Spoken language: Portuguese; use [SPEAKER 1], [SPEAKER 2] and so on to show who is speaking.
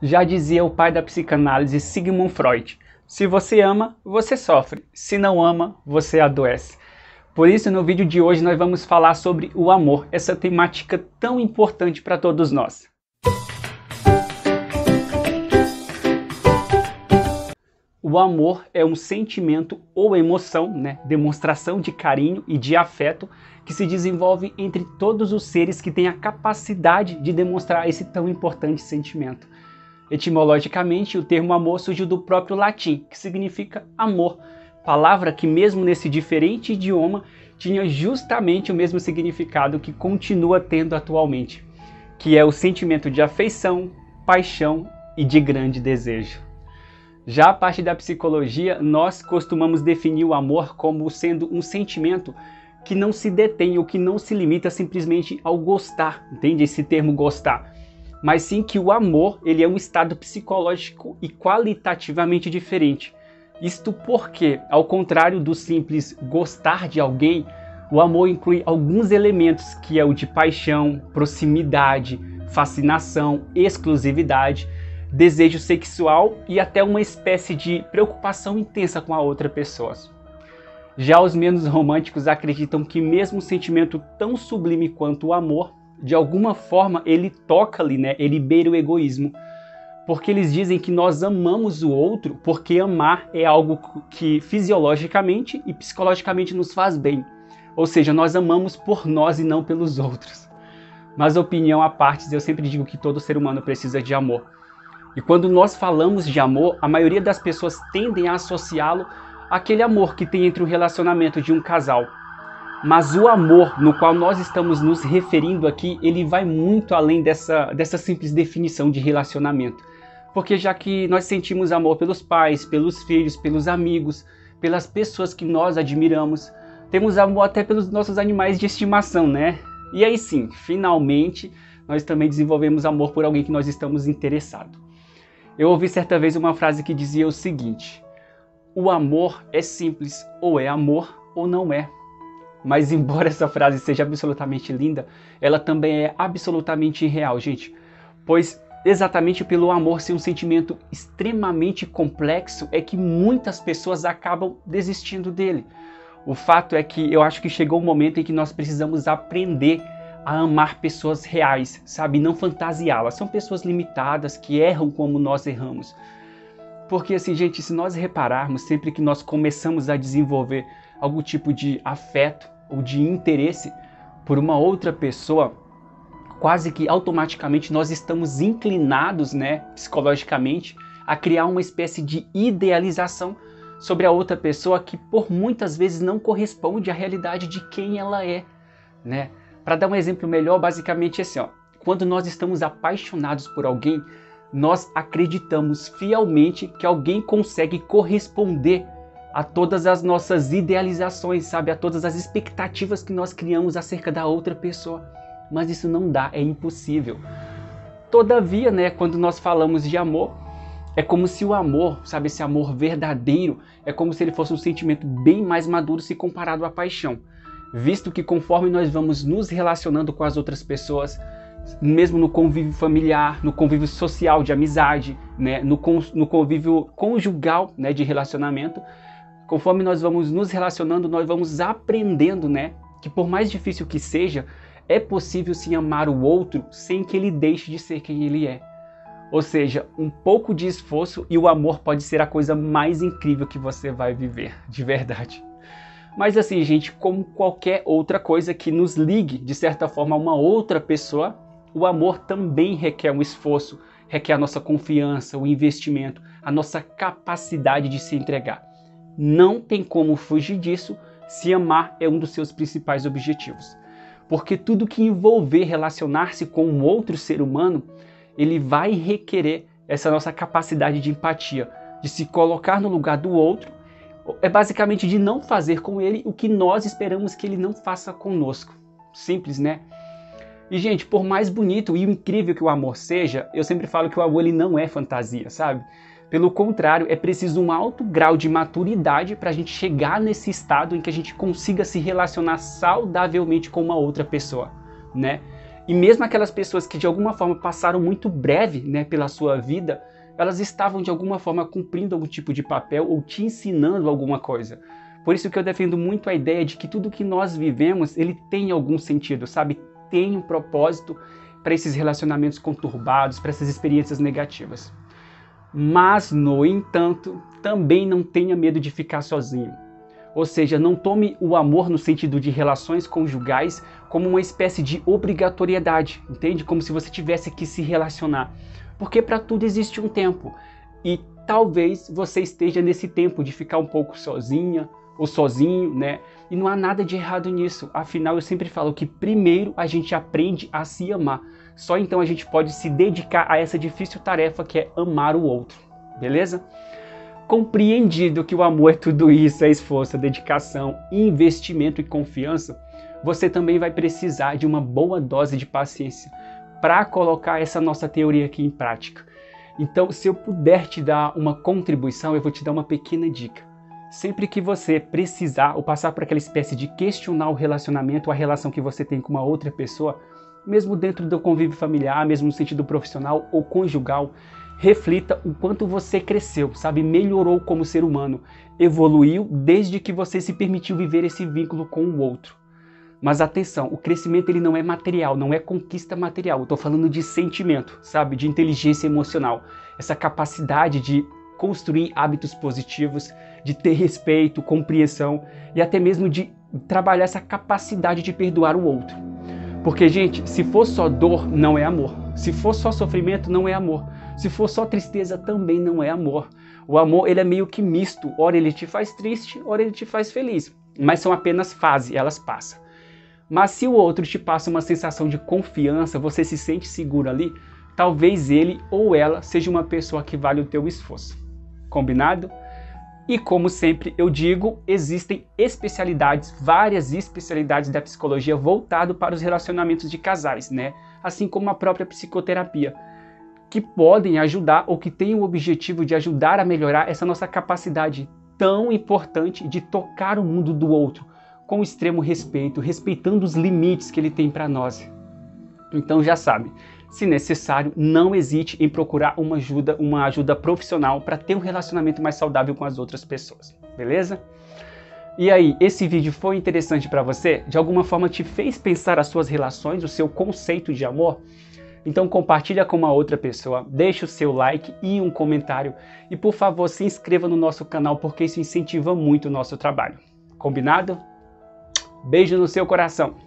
[SPEAKER 1] Já dizia o pai da psicanálise Sigmund Freud: se você ama, você sofre. Se não ama, você adoece. Por isso, no vídeo de hoje nós vamos falar sobre o amor, essa temática tão importante para todos nós. O amor é um sentimento ou emoção, demonstração de carinho e de afeto que se desenvolve entre todos os seres que têm a capacidade de demonstrar esse tão importante sentimento. Etimologicamente, o termo amor surgiu do próprio latim, que significa amor, palavra que mesmo nesse diferente idioma tinha justamente o mesmo significado que continua tendo atualmente, que é o sentimento de afeição, paixão e de grande desejo. Já a parte da psicologia, nós costumamos definir o amor como sendo um sentimento que não se detém ou que não se limita simplesmente ao gostar, entende? Esse termo gostar. Mas sim que o amor, ele é um estado psicológico e qualitativamente diferente. Isto porque, ao contrário do simples gostar de alguém, o amor inclui alguns elementos que é o de paixão, proximidade, fascinação, exclusividade, desejo sexual e até uma espécie de preocupação intensa com a outra pessoa. Já os menos românticos acreditam que mesmo um sentimento tão sublime quanto o amor, de alguma forma ele toca ali, ele beira o egoísmo. Porque eles dizem que nós amamos o outro porque amar é algo que fisiologicamente e psicologicamente nos faz bem. Ou seja, nós amamos por nós e não pelos outros. Mas opinião à parte, eu sempre digo que todo ser humano precisa de amor. E quando nós falamos de amor, a maioria das pessoas tendem a associá-lo àquele amor que tem entre o relacionamento de um casal. Mas o amor no qual nós estamos nos referindo aqui, ele vai muito além dessa simples definição de relacionamento. Porque já que nós sentimos amor pelos pais, pelos filhos, pelos amigos, pelas pessoas que nós admiramos, temos amor até pelos nossos animais de estimação, né? E aí sim, finalmente, nós também desenvolvemos amor por alguém que nós estamos interessados. Eu ouvi certa vez uma frase que dizia o seguinte: o amor é simples, ou é amor ou não é. Mas embora essa frase seja absolutamente linda, ela também é absolutamente irreal, gente. Pois exatamente pelo amor ser um sentimento extremamente complexo é que muitas pessoas acabam desistindo dele. O fato é que eu acho que chegou um momento em que nós precisamos aprender a amar pessoas reais, sabe? Não fantasiá-las. São pessoas limitadas que erram como nós erramos. Porque assim, gente, se nós repararmos, sempre que nós começamos a desenvolver algum tipo de afeto ou de interesse por uma outra pessoa, quase que automaticamente nós estamos inclinados, psicologicamente, a criar uma espécie de idealização sobre a outra pessoa que por muitas vezes não corresponde à realidade de quem ela é, Para dar um exemplo melhor, basicamente assim, quando nós estamos apaixonados por alguém, nós acreditamos fielmente que alguém consegue corresponder a todas as nossas idealizações, sabe? A todas as expectativas que nós criamos acerca da outra pessoa. Mas isso não dá, é impossível. Todavia, quando nós falamos de amor, é como se o amor, sabe, esse amor verdadeiro, é como se ele fosse um sentimento bem mais maduro se comparado à paixão. Visto que conforme nós vamos nos relacionando com as outras pessoas, mesmo no convívio familiar, no convívio social de amizade, no convívio conjugal, de relacionamento, conforme nós vamos nos relacionando, nós vamos aprendendo, que por mais difícil que seja, é possível sim amar o outro sem que ele deixe de ser quem ele é. Ou seja, um pouco de esforço e o amor pode ser a coisa mais incrível que você vai viver, de verdade. Mas assim, gente, como qualquer outra coisa que nos ligue, de certa forma, a uma outra pessoa, o amor também requer um esforço, requer a nossa confiança, o investimento, a nossa capacidade de se entregar. Não tem como fugir disso se amar é um dos seus principais objetivos. Porque tudo que envolver relacionar-se com um outro ser humano, ele vai requerer essa nossa capacidade de empatia, de se colocar no lugar do outro, é basicamente de não fazer com ele o que nós esperamos que ele não faça conosco. Simples, E, gente, por mais bonito e incrível que o amor seja, eu sempre falo que o amor ele não é fantasia, sabe? Pelo contrário, é preciso um alto grau de maturidade para a gente chegar nesse estado em que a gente consiga se relacionar saudavelmente com uma outra pessoa, E mesmo aquelas pessoas que de alguma forma passaram muito breve, né, pela sua vida, elas estavam de alguma forma cumprindo algum tipo de papel ou te ensinando alguma coisa. Por isso que eu defendo muito a ideia de que tudo que nós vivemos, ele tem algum sentido, sabe? Tem um propósito para esses relacionamentos conturbados, para essas experiências negativas. Mas, no entanto, também não tenha medo de ficar sozinho. Ou seja, não tome o amor no sentido de relações conjugais como uma espécie de obrigatoriedade, entende? Como se você tivesse que se relacionar. Porque para tudo existe um tempo. E talvez você esteja nesse tempo de ficar um pouco sozinha ou sozinho, né? E não há nada de errado nisso. Afinal, eu sempre falo que primeiro a gente aprende a se amar. Só então a gente pode se dedicar a essa difícil tarefa que é amar o outro. Beleza? Compreendido que o amor é tudo isso, é esforço, dedicação, investimento e confiança, você também vai precisar de uma boa dose de paciência para colocar essa nossa teoria aqui em prática. Então, se eu puder te dar uma contribuição, eu vou te dar uma pequena dica. Sempre que você precisar ou passar por aquela espécie de questionar o relacionamento, a relação que você tem com uma outra pessoa, mesmo dentro do convívio familiar, mesmo no sentido profissional ou conjugal, reflita o quanto você cresceu, sabe? Melhorou como ser humano, evoluiu desde que você se permitiu viver esse vínculo com o outro. Mas atenção, o crescimento ele não é material, não é conquista material. Eu estou falando de sentimento, sabe? De inteligência emocional. Essa capacidade de construir hábitos positivos, de ter respeito, compreensão e até mesmo de trabalhar essa capacidade de perdoar o outro. Porque, gente, se for só dor, não é amor. Se for só sofrimento, não é amor. Se for só tristeza, também não é amor. O amor, ele é meio que misto. Ora ele te faz triste, ora ele te faz feliz. Mas são apenas fases, elas passam. Mas se o outro te passa uma sensação de confiança, você se sente seguro ali, talvez ele ou ela seja uma pessoa que vale o teu esforço. Combinado? E como sempre eu digo, existem especialidades, várias especialidades da psicologia voltado para os relacionamentos de casais, né? Assim como a própria psicoterapia, que podem ajudar ou que têm o objetivo de ajudar a melhorar essa nossa capacidade tão importante de tocar o mundo do outro com extremo respeito, respeitando os limites que ele tem para nós. Então já sabe, se necessário, não hesite em procurar uma ajuda profissional para ter um relacionamento mais saudável com as outras pessoas, beleza? E aí, esse vídeo foi interessante para você? De alguma forma te fez pensar as suas relações, o seu conceito de amor? Então compartilha com uma outra pessoa, deixa o seu like e um comentário e por favor se inscreva no nosso canal porque isso incentiva muito o nosso trabalho. Combinado? Beijo no seu coração!